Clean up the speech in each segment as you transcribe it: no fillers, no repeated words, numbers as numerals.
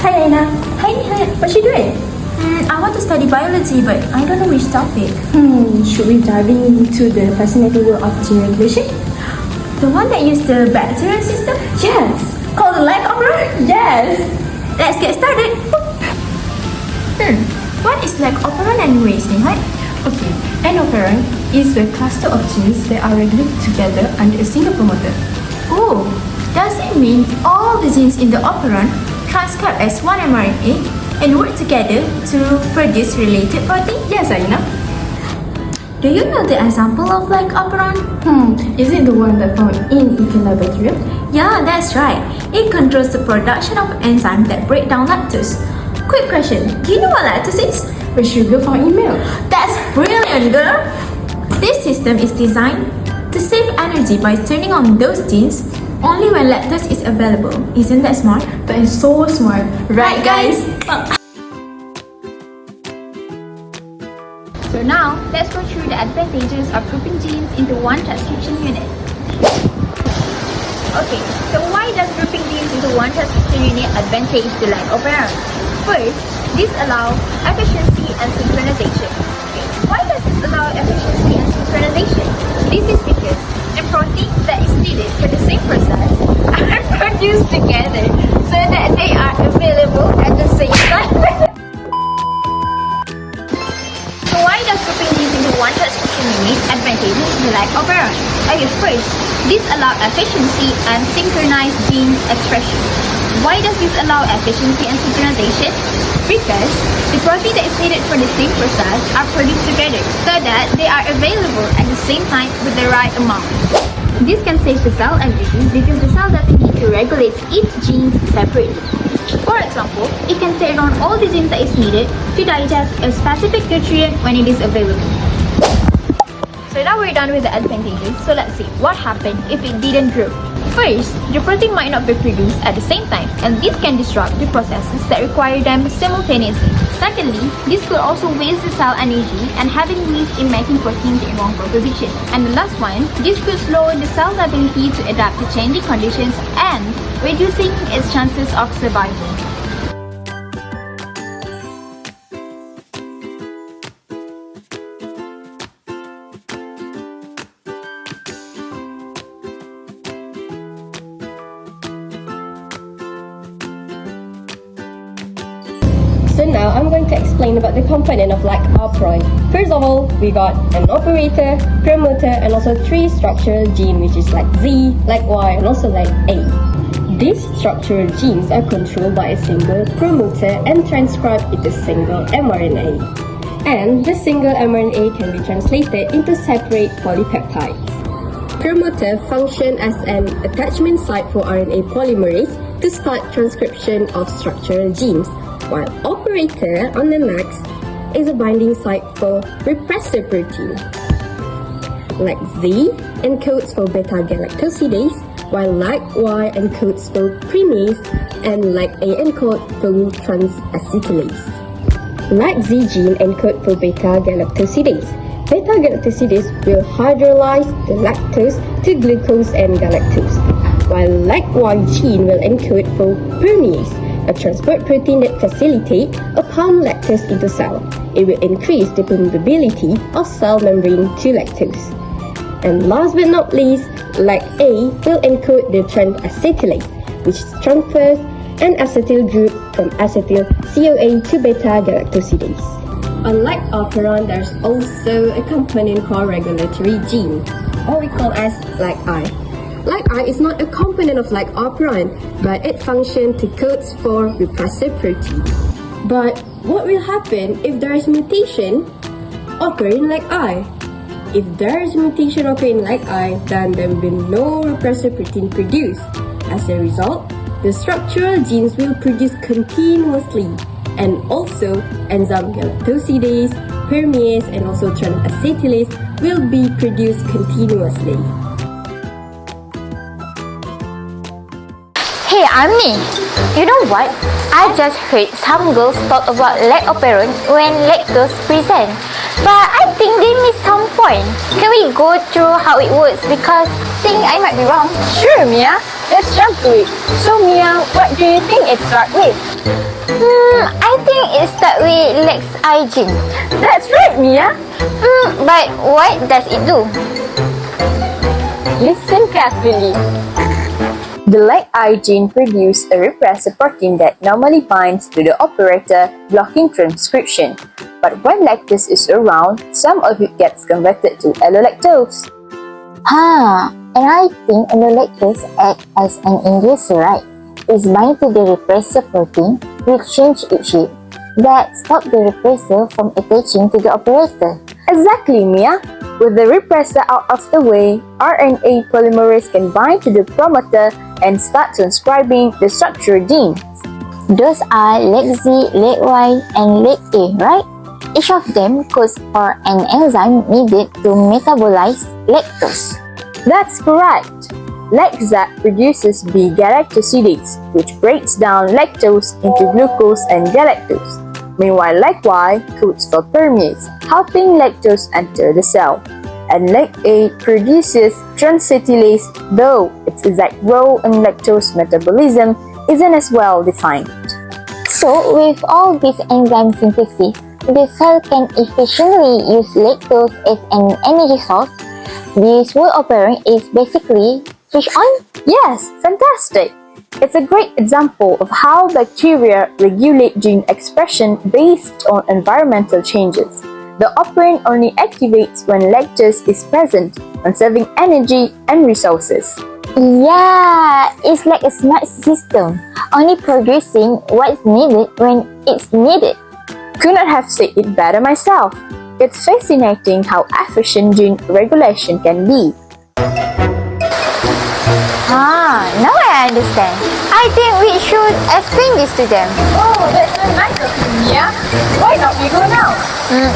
Hi Aina. Hi, what you doing? I want to study biology, but I don't know which topic. Should we dive into the fascinating world of gene regulation? The one that uses the bacterial system? Yes. Called the leg operon? Yes. Let's get started. What is leg operon anyways, Nihat? Okay, an operon is a cluster of genes that are regulated together under a single promoter. Oh, does it mean all the genes in the operon transcribe as one mRNA and work together to produce related protein? Yes, Aina. Do you know the example of leg operon? Is it the one that found in E. coli bacteria? Yeah, that's right. It controls the production of enzymes that break down lactose. Quick question, do you know what lactose is? The sugar found in milk. That's brilliant, girl! This system is designed to save energy by turning on those genes only when lactose is available. Isn't that smart? That is so smart. Right, guys? So now, let's go through the advantages of grouping genes into one transcription unit. Okay, so why does grouping genes into one transcription unit advantage the leg operon? First, this allows efficiency and synchronization. Okay, why does this allow efficiency and synchronization? This is because the proteins that is needed for the same process are produced together so that they are available at the same time. So why does grouping genes into one transcription unit advantages the leg operon? Okay, first, this allows efficiency and synchronized gene expression. Why does this allow efficiency and synchronization? Because the protein that is needed for the same process are produced together so that they are available at the same time with the right amount. This can save the cell energy because the cell doesn't need to regulate its genes separately. For example, it can turn on all the genes that is needed to digest a specific nutrient when it is available. So now we're done with the advantages, so let's see what happened if it didn't group. First, the protein might not be produced at the same time, and this can disrupt the processes that require them simultaneously. Secondly, this could also waste the cell energy and having waste in making proteins in one composition. And the last one, this could slow the cell's ability to adapt to changing conditions and reducing its chances of survival. So now I'm going to explain about the component of leg operon. First of all, we got an operator, promoter, and also three structural genes, which is like Z, like Y, and also like A. These structural genes are controlled by a single promoter and transcribed into single mRNA. And the single mRNA can be translated into separate polypeptides. Promoter functions as an attachment site for RNA polymerase to start transcription of structural genes, while operator, on the next, is a binding site for repressor protein. Like Z encodes for beta-galactosidase, while like Y encodes for primase, and like A encodes for transacetylase. Like Z gene encodes for beta-galactosidase. Beta-galactosidase will hydrolyze the lactose to glucose and galactose, while like Y gene will encode for permease, a transport protein that facilitates a pump lactose into cell. It will increase the permeability of cell membrane to lactose. And last but not least, like A will encode the transacetylase, which transfers an acetyl group from acetyl CoA to beta-galactosidase. Unlike operon, there's also a component called regulatory gene, or we call as like I. Like I is not a component of like operon, but it functions to code for repressor protein. But what will happen if there is mutation occurring like I? If there is mutation occurring like I, then there will be no repressor protein produced. As a result, the structural genes will produce continuously, and also enzyme galactosidase, permease, and also transacetylase will be produced continuously. Hey Ami, you know what? I just heard some girls talk about leg operon when lactose present, but I think they missed some point. Can we go through how it works because I think I might be wrong? Sure, Mia. let's jump to it. So Mia, what do you think it starts with? I think it starts with Lex I gene. That's right, Mia. But what does it do? Listen carefully. The LEC-I gene produces a repressor protein that normally binds to the operator, blocking transcription. But when lactose is around, some of it gets converted to allolactose. And I think allolactose acts as an inducer, right? It's bind to the repressor protein, which change its shape. That stops the repressor from attaching to the operator. Exactly, Mia. With the repressor out of the way, RNA polymerase can bind to the promoter and start transcribing the structured genes. Those are LEC-Z, LEC-Y, and LEC-A, right? Each of them codes for an enzyme needed to metabolize lactose. That's correct. LEC-Z produces B-galactosidase, which breaks down lactose into glucose and galactose. Meanwhile, LEC-Y codes for permease, helping lactose enter the cell. And LEC-A produces transacetylase, though its exact role in lactose metabolism isn't as well defined. So, with all this enzyme synthesis, the cell can efficiently use lactose as an energy source. This whole operon is basically switch on? Yes, fantastic! It's a great example of how bacteria regulate gene expression based on environmental changes. The operon only activates when lactose is present, conserving energy and resources. Yeah, it's like a smart system, only producing what's needed when it's needed. Could not have said it better myself. It's fascinating how efficient gene regulation can be. Now I understand. I think we should explain this to them. Oh, that's so nice of you, Mia. Why not we go now?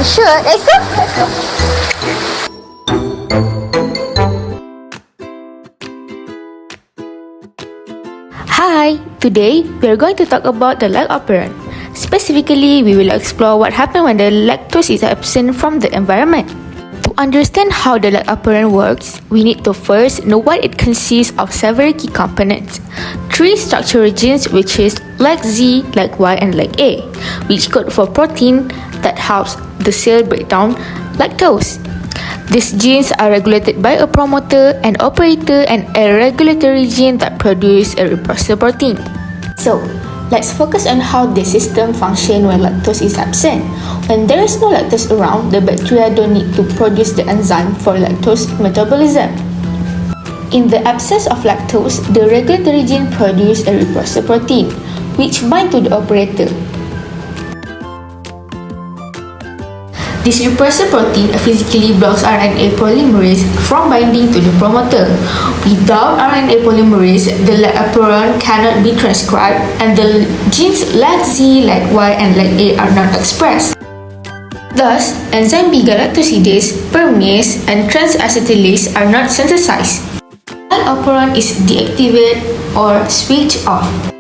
Sure, let's go. Hi, today we are going to talk about the LEC operon. Specifically, we will explore what happens when the lactose is absent from the environment. To understand how the LEC operon works, we need to first know what it consists of several key components. 3 structural genes, which is LEC-Z, LEC-Y, and LEC-A, which code for protein that helps the cell break down lactose. These genes are regulated by a promoter, an operator, and a regulatory gene that produce a repressor protein. So, let's focus on how the system functions when lactose is absent. When there is no lactose around, the bacteria don't need to produce the enzyme for lactose metabolism. In the absence of lactose, the regulatory gene produces a repressor protein, which binds to the operator. This repressor protein physically blocks RNA polymerase from binding to the promoter. Without RNA polymerase, the LEC operon cannot be transcribed and the genes LEC-Z, LEC-Y, and LEC-A are not expressed. Thus, enzyme B-galactosidase, permease, and transacetylase are not synthesized. LEC operon is deactivated or switched off.